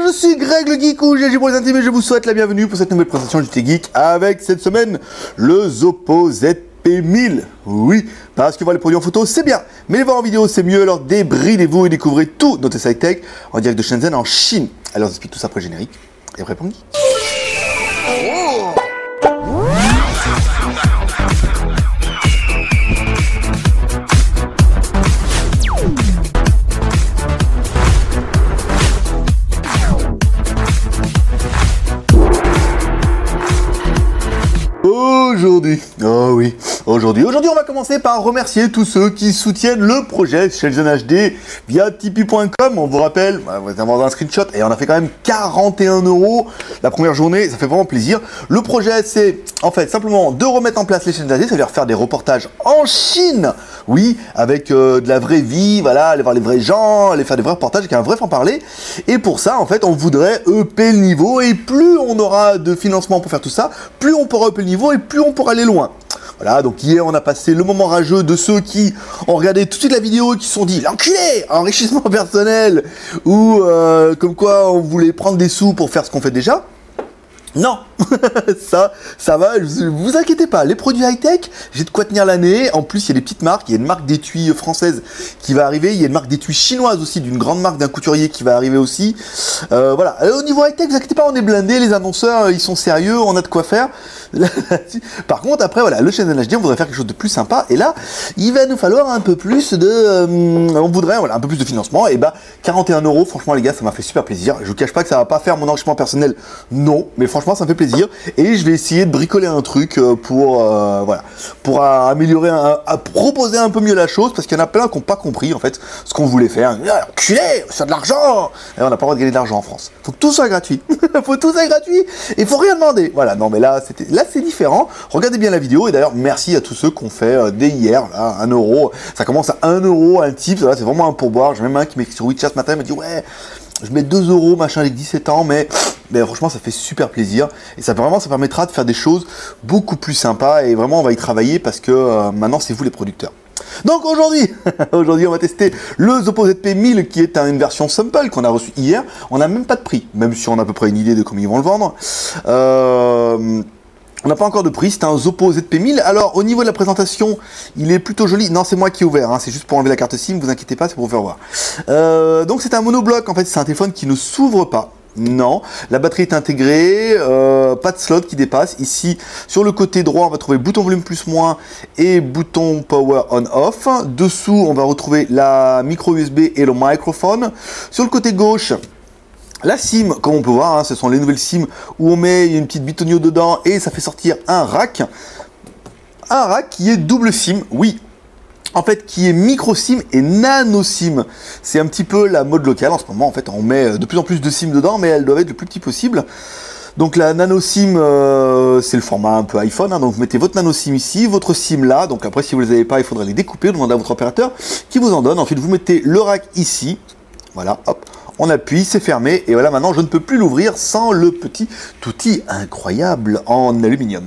Je suis Greg le Geek ou GG pour les intimes et je vous souhaite la bienvenue pour cette nouvelle présentation du T-Geek avec cette semaine le Zoppo ZP1000. Oui, parce que voir les produits en photo c'est bien, mais les voir en vidéo c'est mieux, alors débridez-vous et découvrez tout notre site tech en direct de Shenzhen en Chine. Alors on explique tout ça après le générique et après pour le geek. Aujourd'hui, on va commencer par remercier tous ceux qui soutiennent le projet Shenzhen HD via Tipeee.com. On vous rappelle, vous avez un screenshot et on a fait quand même 41 € la première journée, ça fait vraiment plaisir. Le projet, c'est en fait simplement de remettre en place les Shenzhen HD, ça veut dire faire des reportages en Chine, oui, avec de la vraie vie, voilà, aller voir les vrais gens, aller faire des vrais reportages avec un vrai franc-parler. Et pour ça, en fait, on voudrait EP le niveau, et plus on aura de financement pour faire tout ça, plus on pourra EP le niveau et plus on pourra aller loin. Voilà, donc hier on a passé le moment rageux de ceux qui ont regardé tout de suite la vidéo et qui se sont dit l'enculé, enrichissement personnel, ou comme quoi on voulait prendre des sous pour faire ce qu'on fait déjà. Non, ça va, vous inquiétez pas, les produits high-tech, j'ai de quoi tenir l'année. En plus, il y a des petites marques, il y a une marque d'étui française qui va arriver, il y a une marque d'étui chinoise aussi, d'une grande marque d'un couturier qui va arriver aussi. Voilà, alors, au niveau high-tech, vous inquiétez pas, on est blindés, les annonceurs, ils sont sérieux, on a de quoi faire. Par contre, après, voilà, le Shenzhen HD, on voudrait faire quelque chose de plus sympa, et là, il va nous falloir un peu plus de... on voudrait, voilà, un peu plus de financement, et bah, 41 €, franchement, les gars, ça m'a fait super plaisir. Je vous cache pas que ça va pas faire mon enrichissement personnel, non, mais franchement, ça me fait plaisir et je vais essayer de bricoler un truc pour voilà, pour améliorer, à proposer un peu mieux la chose, parce qu'il y en a plein qui n'ont pas compris en fait ce qu'on voulait faire. Enculé, c'est de l'argent, et on n'a pas le droit de gagner de l'argent en France. Faut que tout soit gratuit. Faut tout soit gratuit et faut rien demander. Voilà, non mais là c'est différent. Regardez bien la vidéo et d'ailleurs merci à tous ceux qui ont fait dès hier là 1 €. Ça commence à 1 € un tip. C'est vraiment un pourboire. J'ai même un qui m'écrit sur WeChat ce matin, il m'a dit ouais, je mets 2 € machin avec 17 ans, mais franchement ça fait super plaisir et ça permettra de faire des choses beaucoup plus sympas et vraiment on va y travailler parce que maintenant c'est vous les producteurs. Donc aujourd'hui on va tester le Zoppo ZP1000 qui est une version sample qu'on a reçu hier. On n'a même pas de prix, même si on a à peu près une idée de comment ils vont le vendre. On n'a pas encore de prix, c'est un Zoppo ZP1000. Alors au niveau de la présentation, il est plutôt joli. Non, c'est moi qui ai ouvert, hein. C'est juste pour enlever la carte SIM, vous inquiétez pas, c'est pour vous faire voir. Donc c'est un monobloc, en fait c'est un téléphone qui ne s'ouvre pas. Non, la batterie est intégrée, pas de slot qui dépasse. Ici, sur le côté droit, on va trouver bouton volume plus moins et bouton power on off. Dessous, on va retrouver la micro USB et le microphone. Sur le côté gauche, la SIM, comme on peut voir, hein, ce sont les nouvelles SIM où on met une petite bitonio dedans et ça fait sortir un rack. Un rack qui est double SIM, oui. En fait, qui est micro SIM et nano SIM. C'est un petit peu la mode locale en ce moment. En fait, on met de plus en plus de SIM dedans, mais elles doivent être le plus petit possible. Donc la nano SIM, c'est le format un peu iPhone. Hein, donc vous mettez votre nano SIM ici, votre SIM là. Donc après, si vous les avez pas, il faudra les découper, demander à votre opérateur qui vous en donne. Ensuite, vous mettez le rack ici. Voilà, hop. On appuie, c'est fermé, et voilà, maintenant je ne peux plus l'ouvrir sans le petit outil incroyable en aluminium.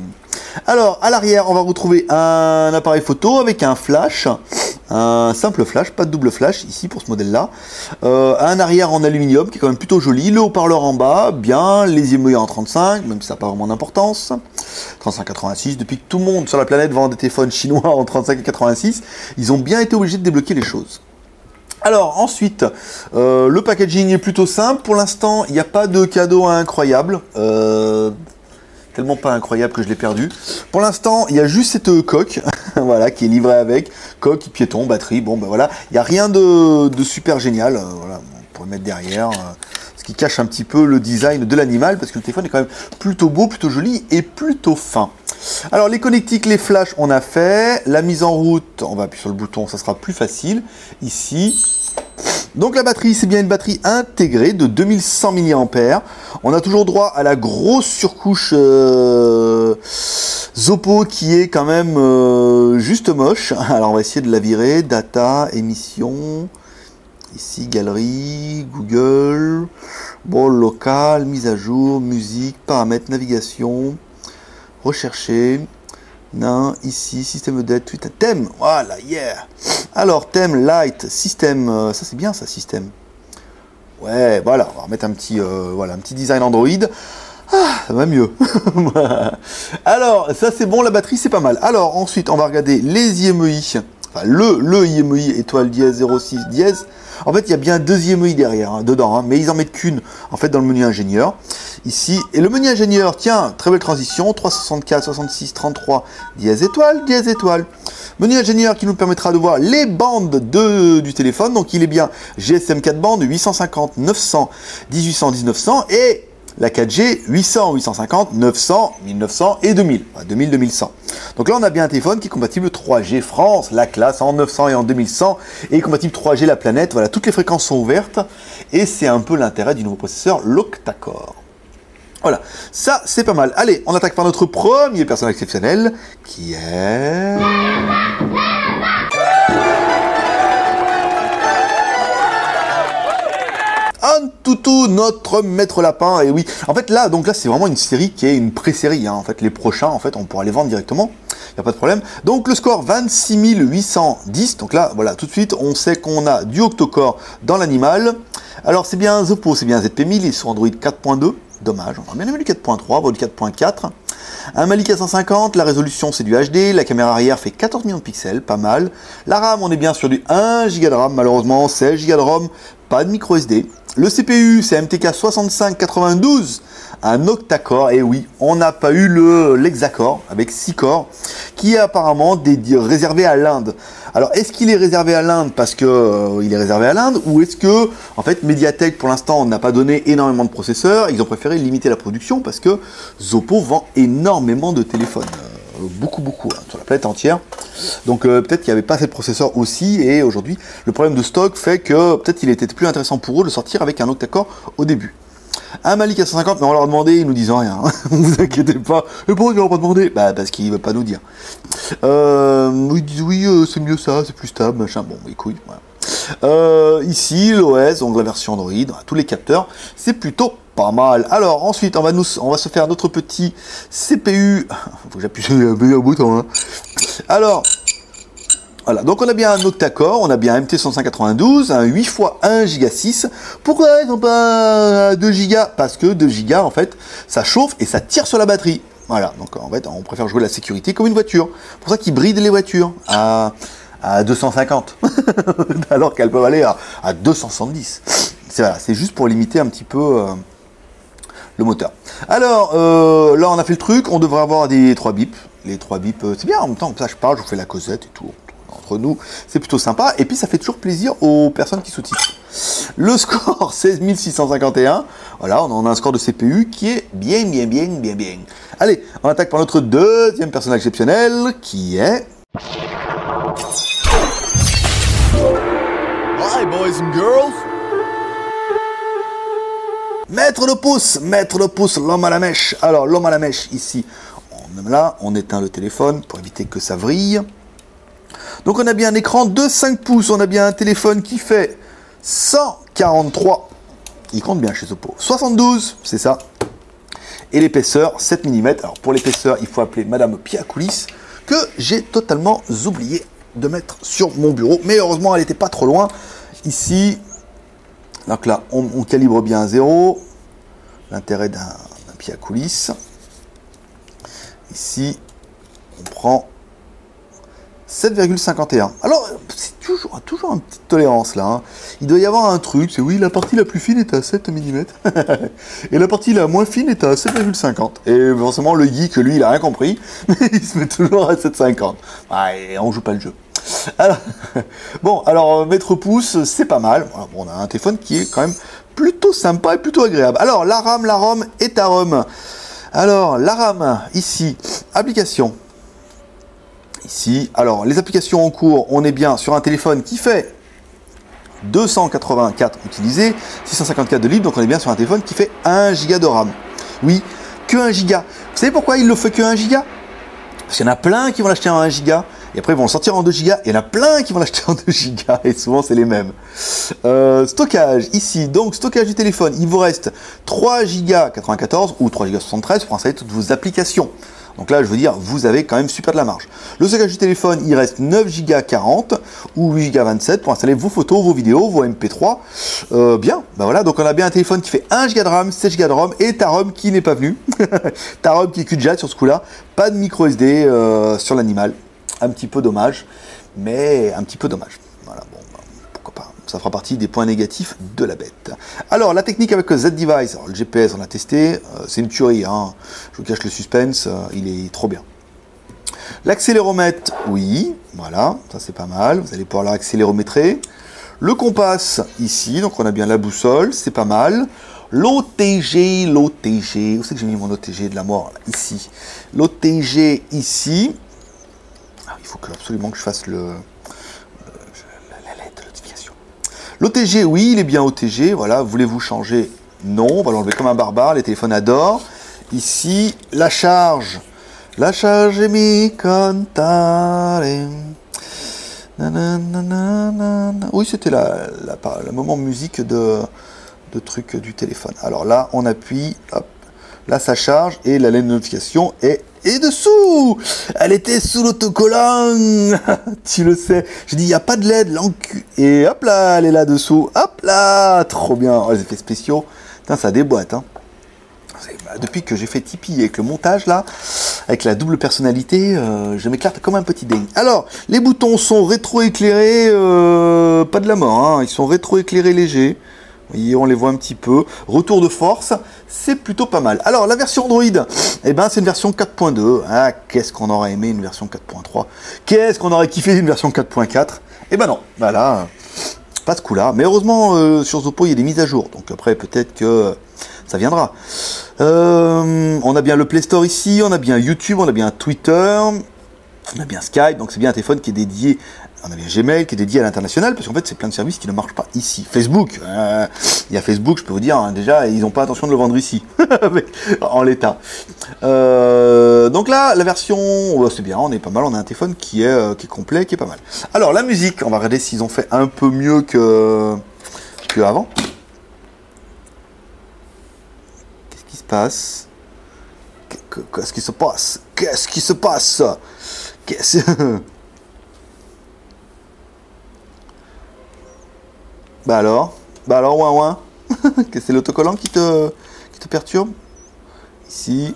Alors, à l'arrière, on va retrouver un appareil photo avec un flash, un simple flash, pas de double flash ici pour ce modèle-là. Un arrière en aluminium qui est quand même plutôt joli, le haut-parleur en bas, bien, les émouillés en 35, même si ça n'a pas vraiment d'importance. 35,86, depuis que tout le monde sur la planète vend des téléphones chinois en 35,86, ils ont bien été obligés de débloquer les choses. Alors ensuite, le packaging est plutôt simple. Pour l'instant, il n'y a pas de cadeau incroyable. Tellement pas incroyable que je l'ai perdu. Pour l'instant, il y a juste cette coque, voilà, qui est livrée avec. Coque, piéton, batterie, bon ben voilà. Il n'y a rien de super génial. Voilà, on pourrait mettre derrière. Ce qui cache un petit peu le design de l'animal, parce que le téléphone est quand même plutôt beau, plutôt joli et plutôt fin. Alors les connectiques, les flashs, on a fait. La mise en route, on va appuyer sur le bouton, ça sera plus facile. Ici. Donc la batterie, c'est bien une batterie intégrée de 2100 mAh. On a toujours droit à la grosse surcouche Zoppo qui est quand même juste moche. Alors on va essayer de la virer. Data, émission. Ici, galerie, Google. Bon, local, mise à jour, musique, paramètres, navigation. Rechercher. Non, ici, système vedette, tweet, thème, voilà, yeah. Alors, thème, light, système, ça c'est bien ça, système. Ouais, voilà, on va remettre un petit, voilà, un petit design Android. Ah, ça va mieux. Alors, ça c'est bon, la batterie c'est pas mal. Alors, ensuite, on va regarder les IMEI. Enfin, le IMEI étoile dièse 06 dièse. En fait, il y a bien deux IMEI derrière, hein, dedans, hein, mais ils en mettent qu'une, en fait, dans le menu ingénieur. Ici, et le menu ingénieur, tiens, très belle transition, 364, 66, 33, dièse étoile. Menu ingénieur qui nous permettra de voir les bandes du téléphone. Donc, il est bien GSM 4 bandes, 850, 900, 1800, 1900 et la 4G, 800, 850, 900, 1900 et 2000. Enfin, 2000, 2100. Donc là, on a bien un téléphone qui est compatible 3G France, la classe en 900 et en 2100, et compatible 3G la planète. Voilà, toutes les fréquences sont ouvertes, et c'est un peu l'intérêt du nouveau processeur, l'octa-core. Voilà, ça c'est pas mal. Allez, on attaque par notre premier personnage exceptionnel, qui est... Antutu, notre maître lapin. Et oui, en fait là, donc là c'est vraiment une série qui est une pré-série, hein. En fait les prochains, en fait on pourra les vendre directement, il n'y a pas de problème. Donc le score 26 810, donc là voilà, tout de suite on sait qu'on a du octocore dans l'animal. Alors c'est bien Zopo, c'est bien ZP1000, il est sur Android 4.2, dommage, on aurait bien aimé le 4.3, bon, le 4.4. Un Mali 450, la résolution c'est du HD, la caméra arrière fait 14 millions de pixels, pas mal. La RAM, on est bien sur du 1 Go de RAM, malheureusement 16 Go de ROM, pas de micro SD. Le CPU, c'est MTK 6592, un octa-core, et oui, on n'a pas eu l'hexacore avec 6 corps, qui est apparemment réservé à l'Inde. Alors, est-ce qu'il est réservé à l'Inde parce que il est réservé à l'Inde, ou est-ce que, en fait, Mediatek, pour l'instant, n'a pas donné énormément de processeurs, ils ont préféré limiter la production parce que Zopo vend énormément de téléphones. Beaucoup, hein, sur la planète entière. Donc peut-être qu'il n'y avait pas assez de processeurs aussi, et aujourd'hui, le problème de stock fait que peut-être il était plus intéressant pour eux de sortir avec un octa-core au début. Un Mali 450, mais on leur a demandé, ils nous disent rien. Ne vous inquiétez pas. Et pourquoi ils leur ont pas demandé? Bah parce qu'ils ne veulent pas nous dire. Ils disent oui, c'est mieux ça, c'est plus stable, machin. Bon, les couilles, voilà. Ici, l'OS, donc la version Android, tous les capteurs, c'est plutôt pas mal. Alors ensuite, on va se faire notre petit CPU. Faut que j'appuie sur le meilleur bouton. Hein. Alors, voilà. Donc on a bien un octa-core, on a bien un MT6592, un 8 x 1 Go 6. Pourquoi ils n'ont pas 2 Go? Parce que 2 Go, en fait, ça chauffe et ça tire sur la batterie. Voilà. Donc en fait, on préfère jouer la sécurité comme une voiture. C'est pour ça qu'ils brident les voitures à 250, alors qu'elles peuvent aller à 270. C'est juste pour limiter un petit peu le moteur. Alors, là on a fait le truc, on devrait avoir des 3 bips. Les 3 bips, c'est bien, en même temps, comme ça je parle, je vous fais la causette et tout. Entre nous, c'est plutôt sympa. Et puis ça fait toujours plaisir aux personnes qui sous-titrent. Le score 16 651. Voilà, on a un score de CPU qui est bien. Allez, on attaque par notre deuxième personnage exceptionnel, qui est... Hi boys and girls. Mettre le pouce, l'homme à la mèche. Alors, l'homme à la mèche, ici, on éteint le téléphone pour éviter que ça vrille. Donc, on a bien un écran de 5 pouces, on a bien un téléphone qui fait 143, il compte bien chez Zopo, 72, c'est ça, et l'épaisseur, 7 mm. Alors, pour l'épaisseur, il faut appeler Madame Piacoulis, que j'ai totalement oublié de mettre sur mon bureau, mais heureusement, elle n'était pas trop loin. Ici, donc là, on calibre bien à 0, l'intérêt d'un Piacoulis. Ici, on prend 7,51. Alors, c'est toujours une petite tolérance là. Hein. Il doit y avoir un truc, c'est oui, la partie la plus fine est à 7 mm. Et la partie la moins fine est à 7,50. Et forcément, le geek, lui, il a rien compris. Mais il se met toujours à 7,50. Ouais, on joue pas le jeu. Alors, bon, alors, mettre pouce, c'est pas mal. Voilà, bon, on a un téléphone qui est quand même plutôt sympa et plutôt agréable. Alors, la ROM est à ROM. Alors, la RAM, ici, application. Ici, alors, les applications en cours, on est bien sur un téléphone qui fait 284 utilisés, 654 de libre, donc on est bien sur un téléphone qui fait 1 Go de RAM. Oui, que 1 Go. Vous savez pourquoi il le fait que 1 Go? Parce qu'il y en a plein qui vont l'acheter en 1 Go, et après ils vont le sortir en 2 Go, il y en a plein qui vont l'acheter en 2 Go, et souvent c'est les mêmes. Stockage, ici, donc stockage du téléphone, il vous reste 3 Go 94 ou 3 Go 73 pour installer toutes vos applications. Donc là, je veux dire, vous avez quand même super de la marge. Le stockage du téléphone, il reste 9 Go 40 ou 8 Go 27 pour installer vos photos, vos vidéos, vos MP3. Bien, ben voilà, donc on a bien un téléphone qui fait 1 Go de RAM, 16 Go de ROM et ta ROM qui n'est pas venue. Ta ROM qui est QJAT sur ce coup-là. Pas de micro SD sur l'animal. Un petit peu dommage, mais un petit peu dommage. Voilà, bon, ben, pourquoi pas. Ça fera partie des points négatifs de la bête. Alors, la technique avec le Z-Device, alors le GPS, on a testé, c'est une tuerie, hein. Je vous cache le suspense, il est trop bien. L'accéléromètre, oui, voilà, ça c'est pas mal, vous allez pouvoir l'accélérométrer. Le compas, ici, donc on a bien la boussole, c'est pas mal. L'OTG, où c'est que j'ai mis mon OTG de la mort, là, ici. L'OTG, ici. Ah, il faut absolument que je fasse la lettre de notification. L'OTG, oui, il est bien OTG, voilà, voulez-vous changer? Non, on va l'enlever comme un barbare, les téléphones adorent. Ici, la charge est mi cantare. Oui, c'était le moment musique de truc du téléphone. Alors là, on appuie, hop, là ça charge et la lettre de notification est dessous. Elle était sous l'autocollant. Tu le sais. J'ai dit, il n'y a pas de LED, et hop là, elle est là dessous. Hop là, trop bien. Oh, les effets spéciaux, putain, ça déboîte, hein. Depuis que j'ai fait Tipeee avec le montage là, avec la double personnalité, je m'éclate comme un petit dingue. Alors, les boutons sont rétro-éclairés, pas de la mort, hein, ils sont rétro-éclairés légers. Vous voyez, on les voit un petit peu. Retour de force, c'est plutôt pas mal. Alors, la version Android, eh ben, c'est une version 4.2. Ah, qu'est-ce qu'on aurait aimé une version 4.3? Qu'est-ce qu'on aurait kiffé une version 4.4? Eh ben non, voilà, pas ce coup-là. Mais heureusement, sur Zopo, il y a des mises à jour. Donc après, peut-être que ça viendra. On a bien le Play Store ici, on a bien YouTube, on a bien Twitter, on a bien Skype, donc c'est bien un téléphone qui est dédié, on a bien Gmail qui est dédié à l'international, parce qu'en fait c'est plein de services qui ne marchent pas ici. Facebook, il y a Facebook, je peux vous dire, hein, déjà, ils n'ont pas intention de le vendre ici, en l'état. Donc là, la version, c'est bien, on est pas mal, on a un téléphone qui est complet, qui est pas mal. Alors la musique, on va regarder s'ils ont fait un peu mieux que avant. Qu'est-ce qui se passe? Qu'est-ce qui se passe? Bah alors, ouin. Que c'est l'autocollant qui te perturbe? Ici.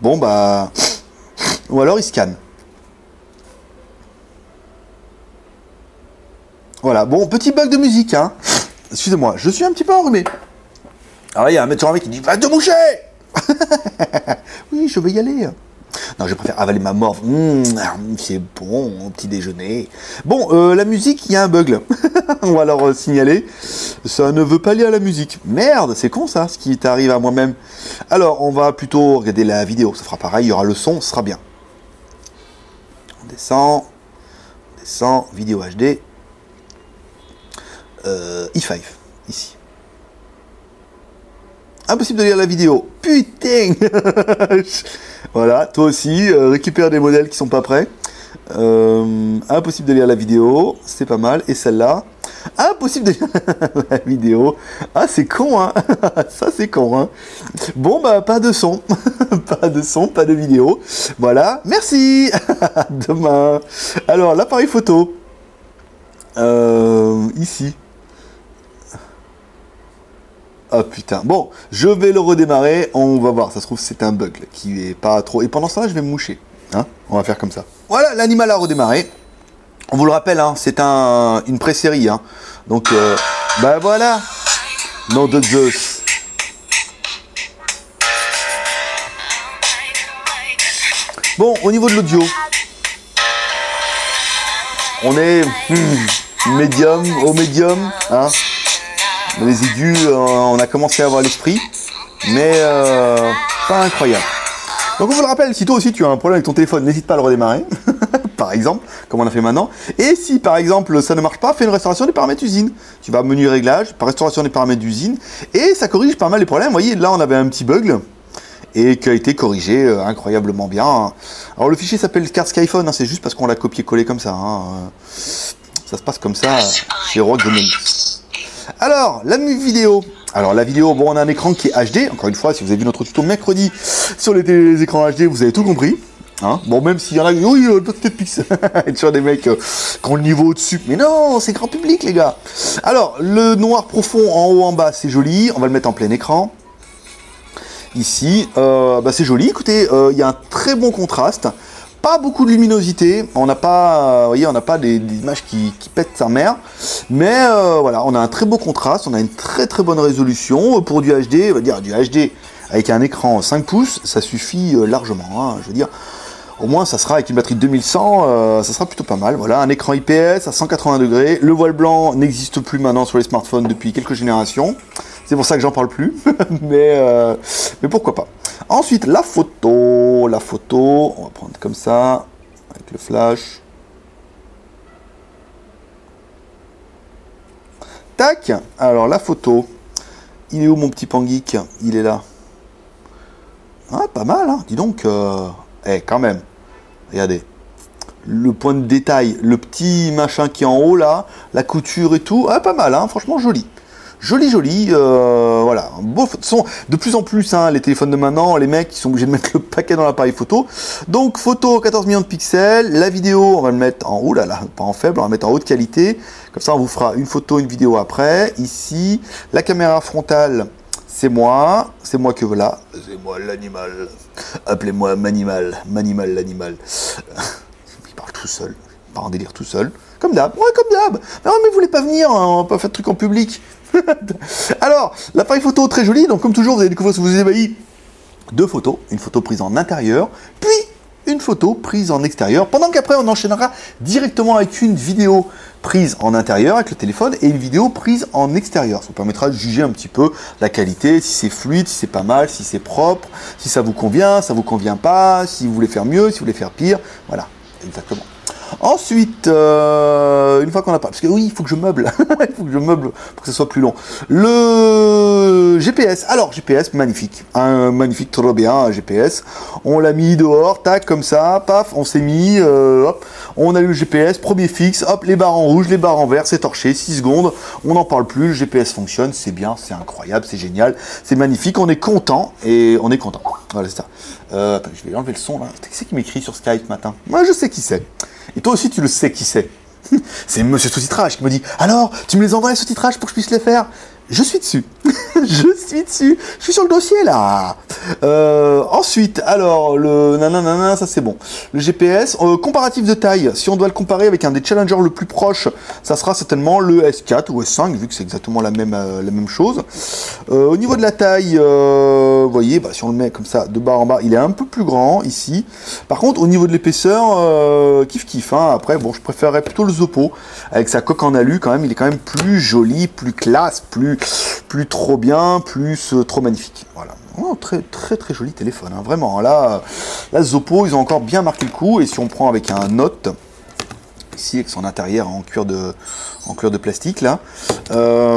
Bon bah, ou alors il scanne. Voilà, bon, petit bug de musique, hein. Excusez-moi, je suis un petit peu enrhumé. Alors il y a un mec sur un mec qui dit « Va te moucher !» Oui, je vais y aller. Non, je préfère avaler ma morve. C'est bon, petit déjeuner. Bon, la musique, il y a un bug là. On va leur signaler. Ça ne veut pas lire la musique. Merde, c'est con ça, ce qui t'arrive à moi-même. Alors, on va plutôt regarder la vidéo. Ça fera pareil, il y aura le son, ce sera bien. On descend, vidéo HD. i5, ici. Impossible de lire la vidéo. Putain. Voilà, toi aussi, récupère des modèles qui sont pas prêts. Impossible de lire la vidéo, c'est pas mal. Et celle-là, impossible de lire la vidéo. Ah, c'est con, hein. Ça, c'est con, hein. Bon, bah, pas de son. Pas de son, pas de vidéo. Voilà, merci. Demain. Alors, l'appareil photo. Ici. Ah putain, bon, je vais le redémarrer, on va voir, ça se trouve c'est un bug là, qui est pas trop... Et pendant ce temps-là, je vais me moucher, hein, on va faire comme ça. Voilà, l'animal a redémarré. On vous le rappelle, hein, c'est une pré-série, hein. Donc, bah voilà, nom de Zeus. Bon, au niveau de l'audio, on est médium, au médium, hein. Les aigus, on a commencé à avoir l'esprit, mais pas incroyable. Donc on vous le rappelle, si toi aussi tu as un problème avec ton téléphone, n'hésite pas à le redémarrer, par exemple, comme on a fait maintenant. Et si par exemple ça ne marche pas, fais une restauration des paramètres d'usine. Tu vas menu réglage, par restauration des paramètres d'usine, et ça corrige pas mal les problèmes. Vous voyez, là on avait un petit bug, et qui a été corrigé incroyablement bien. Alors le fichier s'appelle carte Skyphone, hein, c'est juste parce qu'on l'a copié-collé comme ça. Hein. Ça se passe comme ça chez Rock the Money. Alors, la vidéo. Alors la vidéo, bon, on a un écran qui est HD. Encore une fois, si vous avez vu notre tuto mercredi sur les écrans HD, vous avez tout compris. Hein, bon, même s'il y en a, oui, le petit pixel, et tu vois des mecs qui ont le niveau au-dessus. Mais non, c'est grand public, les gars. Alors, le noir profond en haut, en bas, c'est joli. On va le mettre en plein écran. Ici, c'est joli. Écoutez, il y a un très bon contraste. Pas beaucoup de luminosité. On n'a pas, vous voyez, on n'a pas des images qui pètent sa mère. Mais voilà, on a un très beau contraste. On a une très très bonne résolution. Pour du HD, on va dire du HD avec un écran 5 pouces, ça suffit largement. Hein, je veux dire. Au moins, ça sera avec une batterie de 2100, ça sera plutôt pas mal. Voilà, un écran IPS à 180 degrés. Le voile blanc n'existe plus maintenant sur les smartphones depuis quelques générations. C'est pour ça que j'en parle plus. mais pourquoi pas. Ensuite, la photo. La photo, on va prendre comme ça, avec le flash. Tac. Alors, la photo. Il est où mon petit pangeek? Il est là. Ah, pas mal, hein. Dis donc... quand même, regardez, le point de détail, le petit machin qui est en haut là, la couture et tout, pas mal, hein, franchement joli. Joli, voilà, beau son. De plus en plus, hein, les téléphones de maintenant, les mecs, ils sont obligés de mettre le paquet dans l'appareil photo. Donc, photo 14 millions de pixels, la vidéo, on va le mettre en haut, là, pas en faible, on va le mettre en haute qualité. Comme ça, on vous fera une photo, une vidéo après. Ici, la caméra frontale, c'est moi que voilà, c'est moi l'animal. Appelez-moi Manimal l'animal. Il parle tout seul, il part en délire tout seul. Comme d'hab, ouais, comme d'hab. Mais vous voulez pas venir, hein, on va pas faire de trucs en public. Alors, l'appareil photo très joli, donc comme toujours, vous allez découvrir si vous ébahis deux photos, une photo prise en intérieur, puis une photo prise en extérieur, pendant qu'après on enchaînera directement avec une vidéo prise en intérieur avec le téléphone et une vidéo prise en extérieur. Ça vous permettra de juger un petit peu la qualité, si c'est fluide, si c'est pas mal, si c'est propre, si ça vous convient pas, si vous voulez faire mieux, si vous voulez faire pire. Voilà, exactement. Ensuite, une fois qu'on a pas... Parce que oui, il faut que je meuble. Il faut que je meuble pour que ce soit plus long. Le GPS. Alors, GPS, magnifique. Magnifique, trop bien, GPS. On l'a mis dehors, tac, comme ça, paf, on s'est mis, hop. On a eu le GPS, premier fixe, hop, les barres en rouge, les barres en vert, c'est torché, 6 secondes. On n'en parle plus, le GPS fonctionne, c'est bien, c'est incroyable, c'est génial, c'est magnifique, on est content, et on est content. Voilà, c'est ça. Attends, je vais enlever le son, là. Qui c'est qui m'écrit sur Skype matin? Moi, je sais qui c'est. Et toi aussi, tu le sais qui c'est. C'est Monsieur Sous-Titrage qui me dit « Alors, tu me les envoies les sous-titrages pour que je puisse les faire ?» Je suis dessus. Je suis sur le dossier, là. Ensuite, alors, le nanana, ça c'est bon. Le GPS, comparatif de taille. Si on doit le comparer avec un des challengers le plus proche, ça sera certainement le S4 ou S5, vu que c'est exactement la même chose. Au niveau de la taille, vous voyez, si on le met comme ça, de bas en bas, il est un peu plus grand, ici. Par contre, au niveau de l'épaisseur, kiff, hein. Après, bon, je préférerais plutôt le Zoppo, avec sa coque en alu, quand même, il est quand même plus joli, plus classe, plus trop bien, plus trop magnifique. Voilà. Oh, très joli téléphone, hein. Vraiment. Là, Zoppo, ils ont encore bien marqué le coup. Et si on prend avec un Note, ici avec son intérieur en cuir de plastique, là,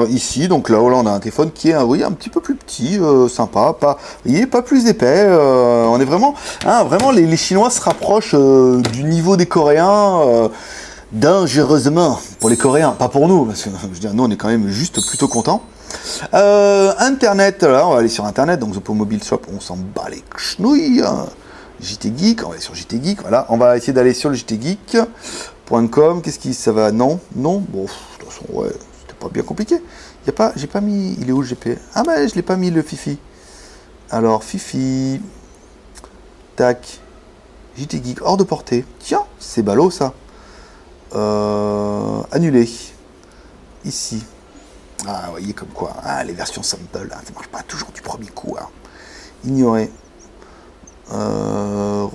ici, donc là, on a un téléphone qui est, oui, un petit peu plus petit, sympa, pas plus épais. On est vraiment, hein, vraiment, les Chinois se rapprochent du niveau des Coréens. Dangereusement pour les Coréens, pas pour nous, parce que je veux dire, nous on est quand même juste plutôt contents. Internet, là on va aller sur Internet, donc Zoppo Mobile Shop, on s'en bat les chenouilles. JT Geek, on va aller sur JT Geek, voilà, on va essayer d'aller sur le jtgeek.com. Qu'est-ce qui ça va? Non, bon, de toute façon, ouais, c'était pas bien compliqué. J'ai pas mis, il est où le GPS? Ah ben, je l'ai pas mis le Fifi. Alors, Fifi, tac, JT Geek, hors de portée. Tiens, c'est ballot ça. Annuler ici. Ah, vous voyez comme quoi, les versions sample, hein, ça marche pas toujours du premier coup. Hein. Ignorer. Attends,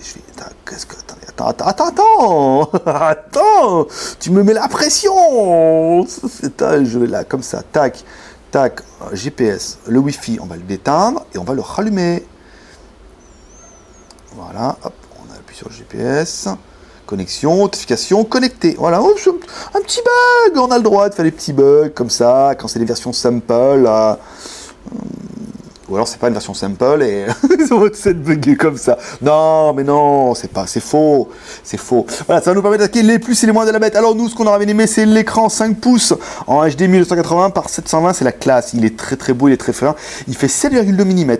je vais. Attends, tu me mets la pression. Je vais là, comme ça, tac, GPS, le Wi-Fi, on va le déteindre et on va le rallumer. Voilà, hop, on appuie sur le GPS. Connexion, notification, connecté. Voilà, oh, un petit bug. On a le droit de faire des petits bugs comme ça, quand c'est des versions sample. Ou alors c'est pas une version simple et ils ont cette buggé comme ça. Non, mais non, c'est faux. C'est faux. Voilà, ça va nous permettre d'attaquer les plus et les moins de la bête. Alors nous, ce qu'on aurait bien aimé, c'est l'écran 5 pouces en HD 1280 par 720, c'est la classe. Il est très très beau, il est très fin. Il fait 7,2 mm.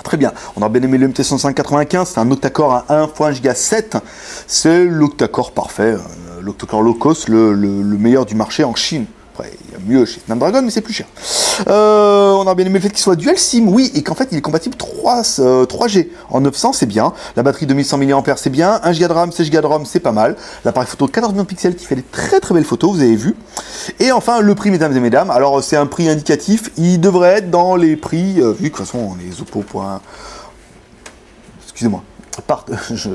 Très bien. On a bien aimé le MT6595, c'est un octa-core à 1.7 GHz. C'est l'octa-core parfait, l'octa-core low cost, le meilleur du marché en Chine. Après, il y a mieux chez Snapdragon, mais c'est plus cher. On a bien aimé le fait qu'il soit dual SIM, oui, et qu'en fait il est compatible 3G en 900, c'est bien. La batterie 2100 mAh, c'est bien. 1 Go de RAM, 16 Go de ROM, c'est pas mal. L'appareil photo 14 millions de pixels qui fait des très très belles photos, vous avez vu. Et enfin, le prix, mesdames et mesdames. Alors, c'est un prix indicatif. Il devrait être dans les prix, vu que de toute façon, les Oppo. Excusez-moi. Je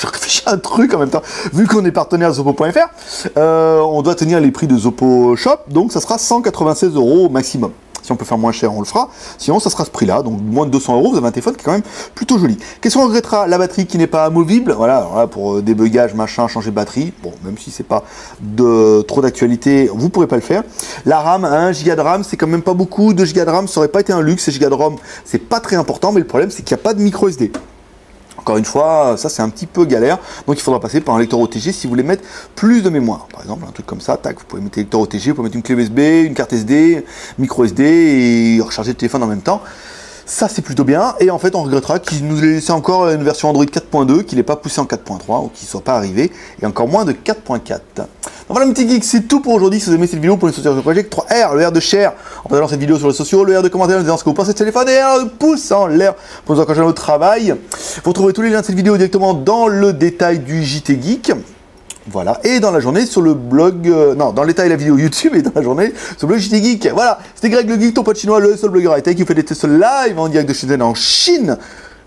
réfléchis à un truc en même temps. Vu qu'on est partenaire de Zoppo.fr, on doit tenir les prix de Zoppo Shop, donc ça sera 196 € au maximum. Si on peut faire moins cher, on le fera. Sinon, ça sera ce prix-là, donc moins de 200 €. Vous avez un téléphone qui est quand même plutôt joli. Qu'est-ce qu'on regrettera? La batterie qui n'est pas amovible. Voilà, pour débugage, machin, changer de batterie. Bon, même si c'est pas trop d'actualité, vous pourrez pas le faire. La RAM, 1 Go de RAM, c'est quand même pas beaucoup. 2 Go de RAM, ça aurait pas été un luxe. 6 Go de ROM, c'est pas très important, mais le problème, c'est qu'il n'y a pas de micro SD. Encore une fois, ça c'est un petit peu galère, donc il faudra passer par un lecteur OTG si vous voulez mettre plus de mémoire. Par exemple, un truc comme ça, tac, vous pouvez mettre un lecteur OTG, vous pouvez mettre une clé USB, une carte SD, micro SD et recharger le téléphone en même temps. Ça c'est plutôt bien, et en fait on regrettera qu'il nous ait laissé encore une version Android 4.2, qu'il n'ait pas poussé en 4.3, ou qu'il ne soit pas arrivé, et encore moins de 4.4. Donc voilà, mes petits geeks, c'est tout pour aujourd'hui. Si vous aimez cette vidéo, vous pouvez soutenir le projet 3R, le R de share, en partageant cette vidéo sur les sociaux, le R de commentaire en disant ce que vous pensez de ce téléphone, et un pouce en l'air pour nous encourager dans notre travail. Vous retrouverez tous les liens de cette vidéo directement dans le détail du JT Geek. Voilà, et dans la journée sur le blog, dans le détail de la vidéo YouTube et dans la journée sur le blog JT Geek. Voilà, c'était Greg le Geek, ton pote chinois, le seul blogueur high-tech qui vous fait des tests live en direct de Shenzhen en Chine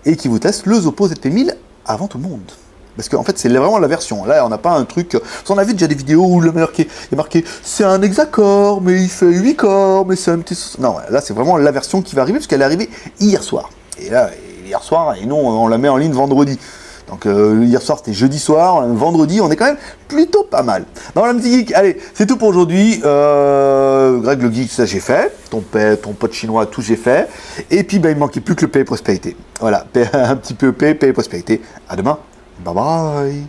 et qui vous teste le Zoppo ZT1000 avant tout le monde. Parce qu'en fait, c'est vraiment la version. Là, on n'a pas un truc. On a vu déjà des vidéos où il est marqué c'est un hexacore, mais il fait 8 corps, mais c'est un petit. Non, là, c'est vraiment la version qui va arriver parce qu'elle est arrivée hier soir. Et là, hier soir, et non, on la met en ligne vendredi. Donc hier soir c'était jeudi soir, vendredi on est quand même plutôt pas mal. Dans la petite geek, allez, c'est tout pour aujourd'hui. Greg le geek, ça j'ai fait. Ton pote chinois, tout j'ai fait. Et puis il me manquait plus que le paix et prospérité. Voilà, un petit peu paix et prospérité. À demain. Bye bye.